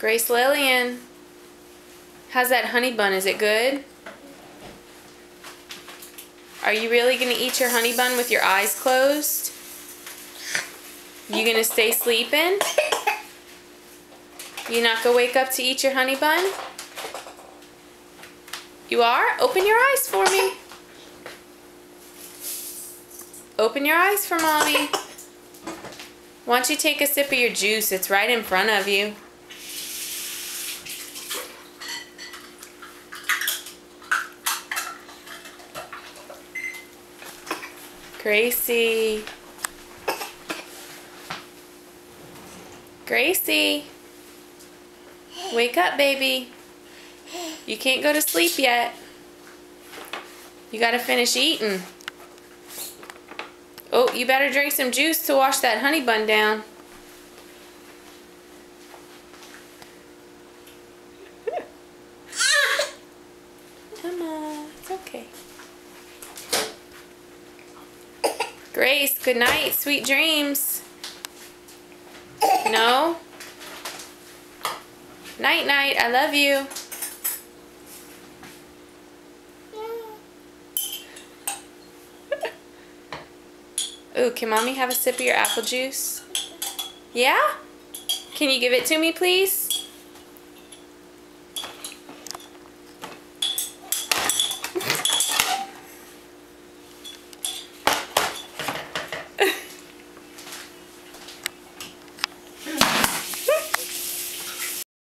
Grace Lillian. How's that honey bun? Is it good? Are you really going to eat your honey bun with your eyes closed? You going to stay sleeping? You not going to wake up to eat your honey bun? You are? Open your eyes for me. Open your eyes for mommy. Why don't you take a sip of your juice? It's right in front of you. Gracie. Gracie. Wake up, baby. You can't go to sleep yet. You gotta finish eating. Oh, you better drink some juice to wash that honey bun down. Come on, it's okay. Grace, good night, sweet dreams. No? Night, night, I love you. Ooh, can mommy have a sip of your apple juice? Yeah? Can you give it to me, please?